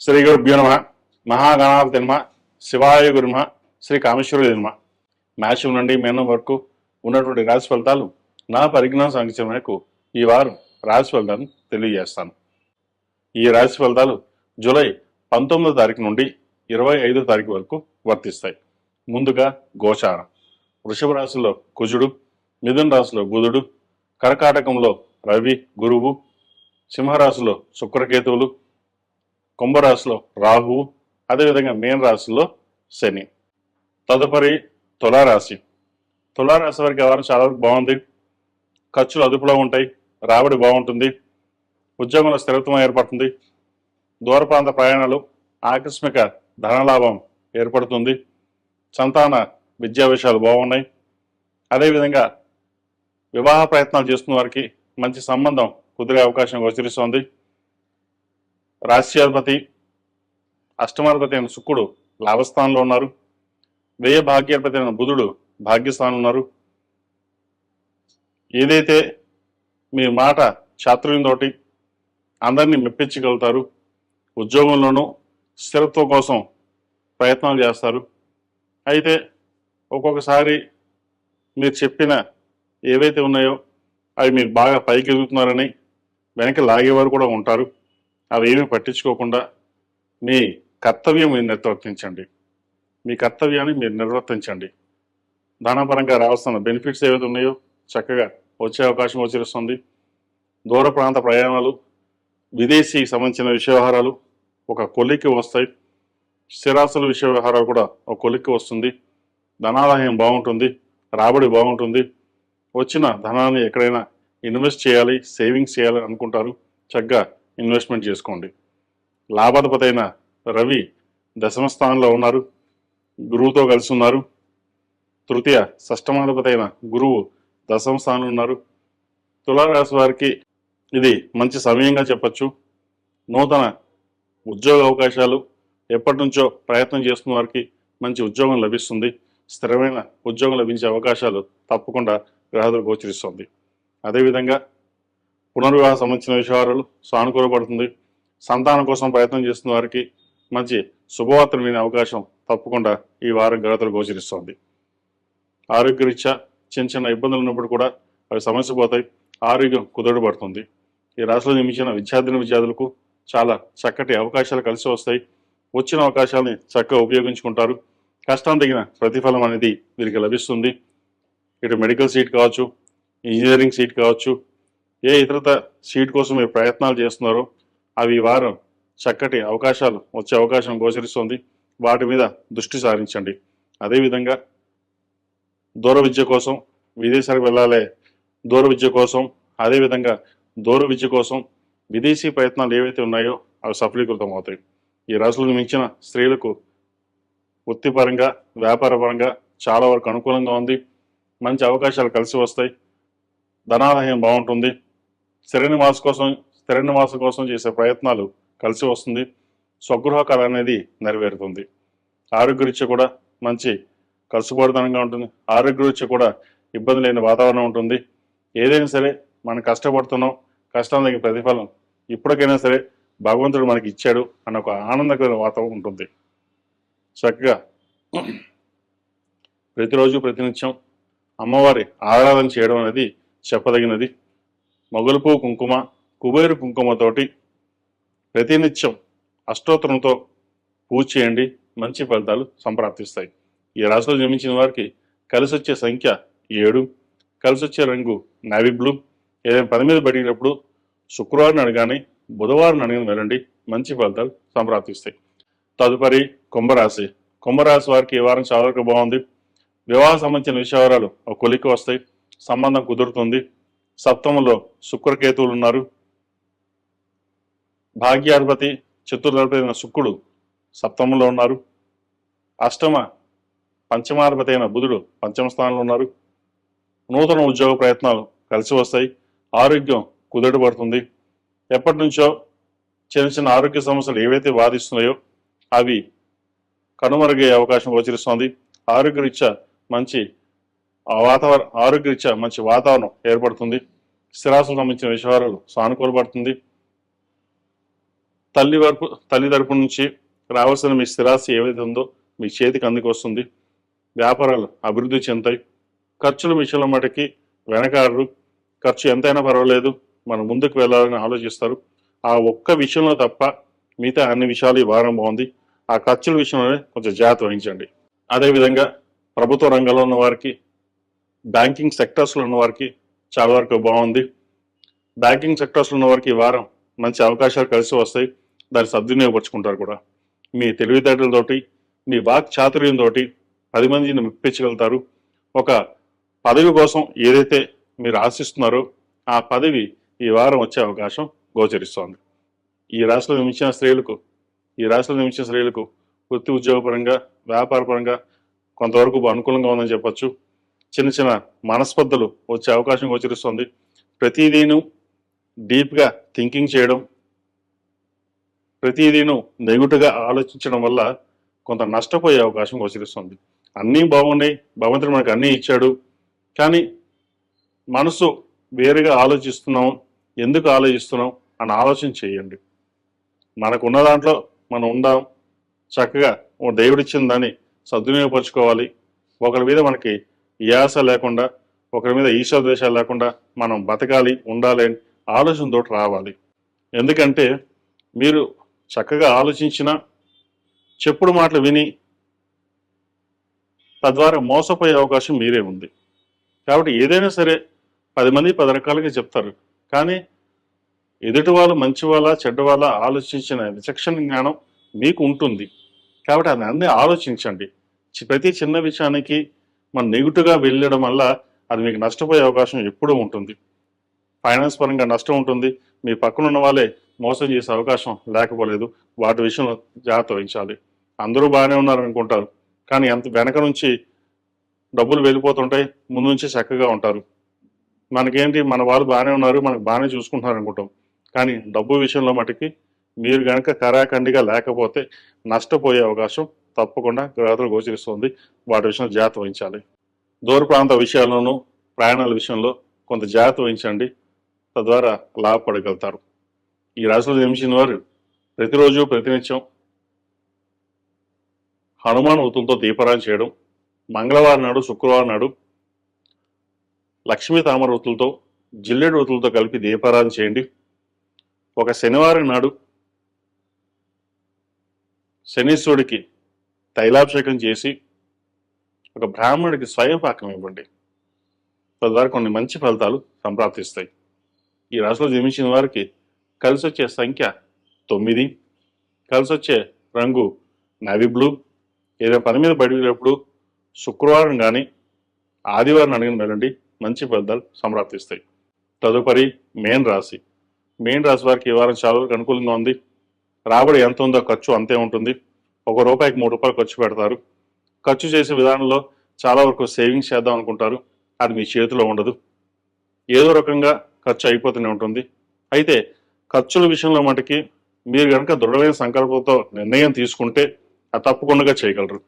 శ్రీ గురుభ్యో నమ. మహాగణాధిపతి నమ. శివాయ గురు నమ. శ్రీ కామేశ్వరుడి నమ. మేషం నుండి మీనం వరకు ఉన్నటువంటి రాశి ఫలితాలు నా పరిజ్ఞాన సంఖ్య మేరకు ఈ వారం రాశి ఫలితాలను తెలియజేస్తాను. ఈ రాశి ఫలితాలు జూలై 19వ తారీఖు నుండి 25వ తారీఖు వరకు వర్తిస్తాయి. ముందుగా గోచారం. వృషభ రాశిలో కుజుడు, మిథున రాశిలో బుధుడు, కర్కాటకంలో రవి గురువు, సింహరాశిలో శుక్రకేతువులు, కుంభరాశిలో రాహువు, అదేవిధంగా మీన రాశిలో శని. తదుపరి తులారాశి. తులారాశి వారికి వారం చాలా వరకు బాగుంది. ఖర్చులు అదుపులో ఉంటాయి, రాబడి బాగుంటుంది, ఉద్యోగంలో స్థిరత్వం ఏర్పడుతుంది, దూర ప్రాంత ప్రయాణాలు, ఆకస్మిక ధనలాభం ఏర్పడుతుంది, సంతాన విద్యా విషయాలు బాగున్నాయి. అదేవిధంగా వివాహ ప్రయత్నాలు చేస్తున్న వారికి మంచి సంబంధం కుదిరే అవకాశం గోచరిస్తోంది. రాశ్యాధిపతి అష్టమాధిపతి అయిన శుక్రుడు లాభస్థానంలో ఉన్నారు. వ్యయ భాగ్యాధిపతి అయిన బుధుడు భాగ్యస్థానంలో ఉన్నారు. ఏదైతే మీ మాట చాతుర్యంతో అందరినీ మెప్పించగలుగుతారు. ఉద్యోగంలోనూ స్థిరత్వం కోసం ప్రయత్నాలు చేస్తారు. అయితే ఒక్కొక్కసారి మీరు చెప్పిన ఏవైతే ఉన్నాయో అవి మీరు బాగా పైకి ఎదుగుతున్నారని వెనక్కి లాగేవారు కూడా ఉంటారు. అవి ఏమీ పట్టించుకోకుండా మీ కర్తవ్యం మీరు నిర్వర్తించండి. మీ కర్తవ్యాన్ని మీరు నిర్వర్తించండి. ధనపరంగా రావాల్సిన బెనిఫిట్స్ ఏవైతే ఉన్నాయో చక్కగా వచ్చే అవకాశం గోచరిస్తుంది. దూర ప్రాంత ప్రయాణాలు, విదేశీకి సంబంధించిన విషయ వ్యవహారాలు ఒక కొలిక్కి వస్తాయి. స్థిరాస్తుల విషయ వ్యవహారాలు కూడా ఒక కొలిక్కి వస్తుంది. ధనాదాయం బాగుంటుంది, రాబడి బాగుంటుంది. వచ్చిన ధనాన్ని ఎక్కడైనా ఇన్వెస్ట్ చేయాలి, సేవింగ్స్ చేయాలని అనుకుంటారు. చక్కగా ఇన్వెస్ట్మెంట్ చేసుకోండి. లాభాధిపతి అయిన రవి దశమ స్థానంలో ఉన్నారు, గురువుతో కలిసి ఉన్నారు. తృతీయ షష్టమాధిపతి అయిన గురువు దశమ స్థానంలో ఉన్నారు. తులారాశి వారికి ఇది మంచి సమయంగా చెప్పచ్చు. నూతన ఉద్యోగ అవకాశాలు, ఎప్పటి నుంచో ప్రయత్నం చేస్తున్న వారికి మంచి ఉద్యోగం లభిస్తుంది. స్థిరమైన ఉద్యోగం లభించే అవకాశాలు తప్పకుండా గ్రహాలు గోచరిస్తుంది. అదేవిధంగా పునర్వివాహ సంబంధించిన విషయాలు సానుకూలపడుతుంది. సంతానం కోసం ప్రయత్నం చేస్తున్న వారికి మంచి శుభవార్తలు వినే అవకాశం తప్పకుండా ఈ వారం గ్రహాలు గోచరిస్తుంది. ఆరోగ్యరీత్యా చిన్న చిన్న ఇబ్బందులు ఉన్నప్పుడు కూడా అవి సమస్య పోతాయి. ఆరోగ్యం కుదుటపడుతుంది. ఈ రాశిలో జన్మించిన విద్యార్థులకు చాలా చక్కటి అవకాశాలు కలిసి వస్తాయి. వచ్చిన అవకాశాలని చక్కగా ఉపయోగించుకుంటారు. కష్టం తగిన ప్రతిఫలం అనేది వీరికి లభిస్తుంది. ఇటు మెడికల్ సీట్ కావచ్చు, ఇంజనీరింగ్ సీట్ కావచ్చు, ఏ ఇతరత సీట్ కోసం మీరు ప్రయత్నాలు చేస్తున్నారో అవి ఈ వారం చక్కటి అవకాశాలు వచ్చే అవకాశం గోచరిస్తుంది. వాటి మీద దృష్టి సారించండి. అదేవిధంగా దూర విద్య కోసం, విదేశాలకు వెళ్ళాలే దూర విద్య కోసం, అదేవిధంగా దూర విద్య కోసం విదేశీ ప్రయత్నాలు ఏవైతే ఉన్నాయో అవి సఫలీకృతం అవుతాయి. ఈ రాశులకు మించిన స్త్రీలకు వృత్తిపరంగా, వ్యాపారపరంగా చాలా వరకు అనుకూలంగా ఉంది. మంచి అవకాశాలు కలిసి వస్తాయి. ధనాదాయం బాగుంటుంది. స్థిర నివాసం కోసం చేసే ప్రయత్నాలు కలిసి వస్తుంది. స్వగృహ కళ అనేది నెరవేరుతుంది. ఆరోగ్యరీత్యా కూడా మంచి కలుసుబాటుతనంగా ఉంటుంది. ఆరోగ్యరీత్యా కూడా ఇబ్బంది లేని వాతావరణం ఉంటుంది. ఏదైనా సరే మనం కష్టపడుతున్నాం, కష్టానికి ప్రతిఫలం ఇప్పటికైనా సరే భగవంతుడు మనకి ఇచ్చాడు అన్న ఒక ఆనందకరమైన వాతావరణం ఉంటుంది. చక్కగా ప్రతిరోజు ప్రతినిత్యం అమ్మవారి ఆరాధన చేయడం అనేది చెప్పదగినది. మొగలుపు కుంకుమ, కుబేరు కుంకుమతోటి ప్రతినిత్యం అష్టోత్తరంతో పూజ చేయండి. మంచి ఫలితాలు సంప్రాప్తిస్తాయి. ఈ రాశిలో జన్మించిన వారికి కలిసి వచ్చే సంఖ్య 7, కలిసి వచ్చే రంగు నావీ బ్లూ. ఏదైనా పని మీద పడినప్పుడు శుక్రవారం అడగానే, బుధవారం అడగని వెళ్ళండి. మంచి ఫలితాలు సంప్రాప్తిస్తాయి. తదుపరి కుంభరాశి. కుంభరాశి వారికి ఈ వారం చాలా వరకు బాగుంది. వివాహ సంబంధించిన విషయాలు ఒక కొలిక్కి వస్తాయి. సంబంధం కుదురుతుంది. సప్తమంలో శుక్రకేతువులు ఉన్నారు. భాగ్యాధిపతి చతుర్థాధిపతి అయిన శుక్రుడు సప్తమంలో ఉన్నారు. పంచమాధిపతి అయిన బుధుడు పంచమ స్థానంలో ఉన్నారు. నూతన ఉద్యోగ ప్రయత్నాలు కలిసి వస్తాయి. ఆరోగ్యం కుదుటపడుతుంది. ఎప్పటి నుంచో చిన్న చిన్న ఆరోగ్య సమస్యలు ఏవైతే బాధిస్తున్నాయో అవి కనుమరుగయ్యే అవకాశం గోచరిస్తోంది. ఆరోగ్యరీత్యా మంచి వాతావరణం ఏర్పడుతుంది. స్థిరాస్తులకు సంబంధించిన విషయాలు సానుకూలపడుతుంది. తల్లి తరపు నుంచి రావాల్సిన మీ స్థిరాస్తి ఏవైతే ఉందో మీ చేతికి అందుకు వస్తుంది. వ్యాపారాలు అభివృద్ధి చెందుతాయి. ఖర్చుల విషయంలో మటుకి వెనకాడరు. ఖర్చు ఎంతైనా పర్వాలేదు, మనం ముందుకు వెళ్ళాలని ఆలోచిస్తారు. ఆ ఒక్క విషయంలో తప్ప మిగతా అన్ని విషయాలు ఈ వారం బాగుంది. ఆ ఖర్చుల విషయంలోనే కొంచెం జాగ్రత్త వహించండి. అదేవిధంగా ప్రభుత్వ రంగంలో ఉన్న వారికి, బ్యాంకింగ్ సెక్టర్స్లో ఉన్న వారికి చాలా వరకు బాగుంది. బ్యాంకింగ్ సెక్టర్స్లో ఉన్న వారికి ఈ వారం మంచి అవకాశాలు కలిసి వస్తాయి. దాన్ని సద్వినియోగపరుచుకుంటారు కూడా. మీ తెలివితేటలతోటి, మీ వాక్ చాతుర్యంతో 10 మందిని మెప్పించగలుగుతారు. ఒక పదవి కోసం ఏదైతే మీరు ఆశిస్తున్నారో ఆ పదవి ఈ వారం వచ్చే అవకాశం గోచరిస్తోంది. ఈ రాశిలో నిమిషం స్త్రీలకు వృత్తి ఉద్యోగపరంగా, వ్యాపారపరంగా కొంతవరకు అనుకూలంగా ఉందని చెప్పొచ్చు. చిన్న చిన్న మనస్పర్ధలు వచ్చే అవకాశం గోచరిస్తుంది. ప్రతిదీను డీప్గా థింకింగ్ చేయడం, ప్రతిదీను నెగిటివ్గా ఆలోచించడం వల్ల కొంత నష్టపోయే అవకాశం గోచరిస్తుంది. అన్నీ బాగున్నాయి, భగవంతుడు మనకు అన్నీ ఇచ్చాడు, కానీ మనసు వేరుగా ఆలోచిస్తున్నాం, ఎందుకు ఆలోచిస్తున్నాం అని ఆలోచన చేయండి. మనకున్న దాంట్లో మనం ఉందాం, చక్కగా దేవుడిచ్చిన దాన్ని సద్వినియోగపరచుకోవాలి. ఒకరి మీద మనకి యాస లేకుండా, ఒకరి మీద ఈశ్వరద్వేషాలు లేకుండా మనం బతకాలి, ఉండాలి అని ఆలోచనతో రావాలి. ఎందుకంటే మీరు చక్కగా ఆలోచించిన చెప్పుడు మాటలు విని తద్వారా మోసపోయే అవకాశం మీరే ఉంది. కాబట్టి ఏదైనా సరే 10 మంది 10 రకాలుగా చెప్తారు, కానీ ఎదుటి వాళ్ళు మంచి వాళ్ళ చెడ్డ వాళ్ళ ఆలోచించిన విచక్షణ జ్ఞానం మీకు ఉంటుంది. కాబట్టి అది అన్నీ ఆలోచించండి. ప్రతి చిన్న విషయానికి మనం నెగిటివ్గా వెళ్ళడం వల్ల అది మీకు నష్టపోయే అవకాశం ఎప్పుడూ ఉంటుంది. ఫైనాన్స్ పరంగా నష్టం ఉంటుంది. మీ పక్కన ఉన్న వాళ్ళే మోసం చేసే అవకాశం లేకపోలేదు. వాటి విషయంలో జాగ్రత్త వహించాలి. అందరూ బాగానే ఉన్నారు అనుకుంటారు, కానీ ఎంత వెనక నుంచి డబ్బులు వెళ్ళిపోతుంటాయి, ముందు నుంచి చక్కగా ఉంటారు. మనకేంటి, మన వాళ్ళు బాగానే ఉన్నారు, మనకు బాగానే చూసుకుంటున్నారు అనుకుంటాం. కానీ డబ్బు విషయంలో మటుకి మీరు కనుక కరాఖండిగా లేకపోతే నష్టపోయే అవకాశం తప్పకుండా గ్రహాలు గోచరిస్తుంది. వాటి విషయంలో జాగ్రత్త వహించాలి. దూర ప్రాంత విషయాల్లోనూ, ప్రయాణాల విషయంలో కొంత జాగ్రత్త వహించండి. తద్వారా లాభపడగలుగుతారు. ఈ రాశిలో జన్మించిన వారు ప్రతిరోజు ప్రతినిత్యం హనుమాన్ వృత్తులతో దీపారాధన చేయడం, మంగళవారం నాడు, శుక్రవారం నాడు లక్ష్మీ తామర వృత్తులతో, జిల్లేడు వృత్తులతో కలిపి దీపారాధన చేయండి. ఒక శనివారం నాడు శనీశ్వరుడికి తైలాభిషేకం చేసి ఒక బ్రాహ్మణుడికి స్వయం పాకం ఇవ్వండి. తద్వారా కొన్ని మంచి ఫలితాలు సంప్రాప్తిస్తాయి. ఈ రాశిలో జన్మించిన వారికి కలిసి వచ్చే సంఖ్య 9, కలిసి వచ్చే రంగు నావీ బ్లూ. ఏదైనా పని మీద బయటకు శుక్రవారం కానీ ఆదివారం అడిగిన వెళ్ళండి, మంచి ఫలితాలు సంప్రాప్తిస్తాయి. తదుపరి మేన్ రాశి వారికి ఈ వారం చాలా వరకు అనుకూలంగా ఉంది. రాబడి ఎంత ఉందో ఖర్చు అంతే ఉంటుంది. ₹1కి ₹3 ఖర్చు పెడతారు. ఖర్చు చేసే విధానంలో చాలా వరకు సేవింగ్స్ చేద్దాం అనుకుంటారు, అది మీ చేతిలో ఉండదు. ఏదో రకంగా ఖర్చు అయిపోతూనే ఉంటుంది. అయితే ఖర్చుల విషయంలో మటుకి మీరు కనుక దృఢమైన సంకల్పంతో నిర్ణయం తీసుకుంటే అది తప్పకుండా చేయగలరు.